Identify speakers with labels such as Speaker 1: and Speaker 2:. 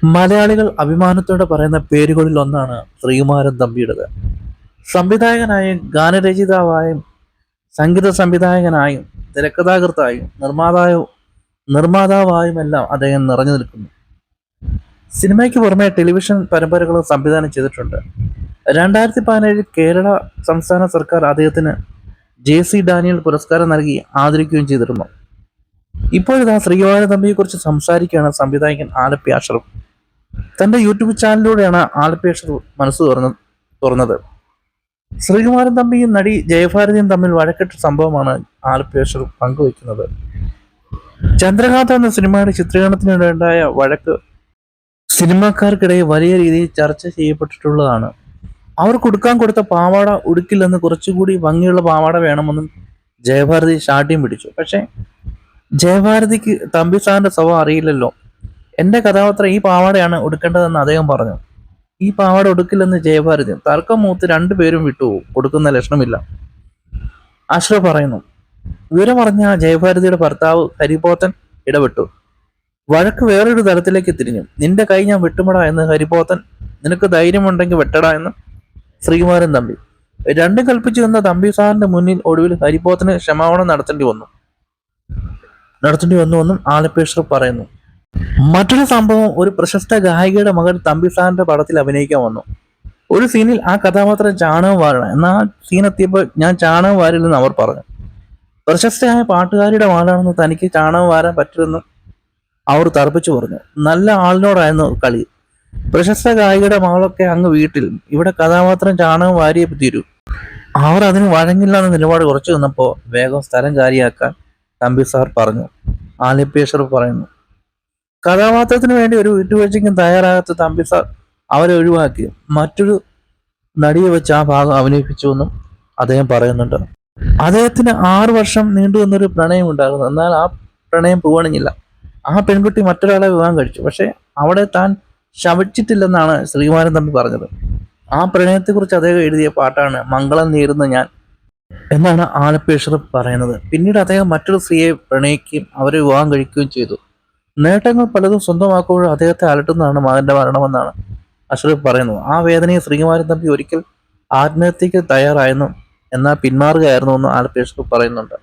Speaker 1: മലയാളികൾ അഭിമാനത്തോടെ പറയുന്ന പേരുകളിൽ ഒന്നാണ് ശ്രീകുമാരൻ തമ്പിയുടേത്. സംവിധായകനായും ഗാനരചയിതാവായും സംഗീത സംവിധായകനായും തിരക്കഥാകൃത്തായും നിർമ്മാതാവായുമെല്ലാം അദ്ദേഹം നിറഞ്ഞു നിൽക്കുന്നു. സിനിമയ്ക്ക് പുറമെ ടെലിവിഷൻ പരമ്പരകളും സംവിധാനം ചെയ്തിട്ടുണ്ട്. 2017 കേരള സംസ്ഥാന സർക്കാർ അദ്ദേഹത്തിന് JC ഡാനിയൽ പുരസ്കാരം നൽകി ആദരിക്കുകയും ചെയ്തിരുന്നു. ഇപ്പോഴിതാ ശ്രീകുമാരൻ തമ്പിയെക്കുറിച്ച് സംസാരിക്കുകയാണ് സംവിധായകൻ ആലപ്പി അഷ്റഫ്. തന്റെ യൂട്യൂബ് ചാനലിലൂടെയാണ് ആലപ്പി അഷ്റഫ് മനസ്സ് തുറന്നത്. ശ്രീകുമാരൻ തമ്പിയും നടി ജയഭാരതിയും തമ്മിൽ വഴക്കിട്ട സംഭവമാണ് ആലപ്പി അഷ്റഫ് പങ്കുവയ്ക്കുന്നത്. ചന്ദ്രകാന്ത എന്ന സിനിമയുടെ ചിത്രീകരണത്തിനിടെയുണ്ടായ വഴക്ക് സിനിമാക്കാർക്കിടയിൽ വലിയ രീതിയിൽ ചർച്ച ചെയ്യപ്പെട്ടിട്ടുള്ളതാണ്. അവർ കൊടുത്ത പാവാട ഉടുക്കില്ലെന്ന് കുറച്ചുകൂടി ഭംഗിയുള്ള പാവാട വേണമെന്നും ജയഭാരതി ശാഠ്യം പിടിച്ചു. പക്ഷേ ജയഭാരതിക്ക് തമ്പി സാറിന്റെ സ്വഭാവം അറിയില്ലല്ലോ. എന്റെ കഥാപാത്രം ഈ പാവാടയാണ് ഉടുക്കേണ്ടതെന്ന് അദ്ദേഹം പറഞ്ഞു. ഈ പാവാട ഉടുക്കില്ലെന്ന് ജയഭാരതി. തർക്കം മൂത്ത് രണ്ടുപേരും വിട്ടുപോകും. കൊടുക്കുന്ന ലക്ഷണമില്ല, അഷ്റഫ് പറയുന്നു. വിവരമറിഞ്ഞ ജയഭാരതിയുടെ ഭർത്താവ് ഹരിപോത്തൻ ഇടപെട്ടു. വഴക്ക് വേറൊരു തരത്തിലേക്ക് തിരിഞ്ഞു. നിന്റെ കൈ ഞാൻ വെട്ടുമടാ എന്ന് ഹരിപോത്തൻ. നിനക്ക് ധൈര്യമുണ്ടെങ്കിൽ വെട്ടടാ എന്ന് ശ്രീകുമാരൻ തമ്പി. രണ്ടും കൽപ്പിച്ചു നിന്ന തമ്പി സാറിന്റെ മുന്നിൽ ഒടുവിൽ ഹരിപോത്തന് ക്ഷമാപണം നടത്തേണ്ടി വന്നുവെന്നും ആലപ്പി അഷ്റഫ് പറയുന്നു. മറ്റൊരു സംഭവം, ഒരു പ്രശസ്ത ഗായികയുടെ മകൻ തമ്പി സാറിന്റെ പടത്തിൽ അഭിനയിക്കാൻ വന്നു. ഒരു സീനിൽ ആ കഥാപാത്രം ചാണകം വാരണം. എന്നാൽ ആ സീൻ എത്തിയപ്പോൾ ഞാൻ ചാണകം വാരില്ലെന്ന് അവർ പറഞ്ഞു. പ്രശസ്തയായ പാട്ടുകാരിയുടെ മകളാണെന്ന് തനിക്ക് ചാണകം വാരാൻ പറ്റില്ലെന്ന് അവർ തർപ്പിച്ചു പറഞ്ഞു. നല്ല ആളിനോടായിരുന്നു കളി. പ്രശസ്ത ഗായികയുടെ മകളൊക്കെ അങ്ങ് വീട്ടിൽ, ഇവിടെ കഥാപാത്രം ചാണകം വാരിയേ തീരൂ. അവർ അതിന് വഴങ്ങില്ല എന്ന നിലപാട് കുറച്ചു നിന്നപ്പോൾ വേഗം സ്ഥലം കാലിയാക്കാൻ തമ്പി സാർ പറഞ്ഞു. ആലപ്പി അഷ്റഫ് പറയുന്നു. കഥാപാത്രത്തിന് വേണ്ടി ഒരു വിട്ടുവീഴ്ചയ്ക്കും തയ്യാറാകാത്ത തമ്പി സാർ അവരെ ഒഴിവാക്കി മറ്റൊരു നടിയെ വെച്ച് ആ ഭാഗം അഭിനയിപ്പിച്ചുവെന്നും അദ്ദേഹം പറയുന്നുണ്ട്. അദ്ദേഹത്തിന് 6 വർഷം നീണ്ടു വന്നൊരു പ്രണയം ഉണ്ടായിരുന്നു. എന്നാൽ ആ പ്രണയം പൂവണിഞ്ഞില്ല. ആ പെൺകുട്ടി മറ്റൊരാളെ വിവാഹം കഴിച്ചു. പക്ഷെ അവിടെ താൻ ശമിച്ചിട്ടില്ലെന്നാണ് ശ്രീകുമാരൻ തമ്പി പറഞ്ഞത്. ആ പ്രണയത്തെക്കുറിച്ച് അദ്ദേഹം എഴുതിയ പാട്ടാണ് മംഗളം നേരുന്ന ഞാൻ എന്നാണ് ആലപ്പി അഷ്റഫ് പറയുന്നത്. പിന്നീട് അദ്ദേഹം മറ്റൊരു സ്ത്രീയെ പ്രണയിക്കുകയും അവരെ വിവാഹം കഴിക്കുകയും ചെയ്തു. നേട്ടങ്ങൾ പലതും സ്വന്തമാക്കുമ്പോഴും അദ്ദേഹത്തെ അലട്ടുന്നതാണ് മകന്റെ മരണമെന്നാണ് അഷ്റഫ് പറയുന്നത്. ആ വേദനയെ ശ്രീകുമാരൻ തമ്പി ഒരിക്കൽ ആത്മഹത്യക്ക് തയ്യാറായെന്നും എന്നാൽ പിന്മാറുകയായിരുന്നു എന്നും ആലപ്പി അഷ്റഫ് പറയുന്നുണ്ട്.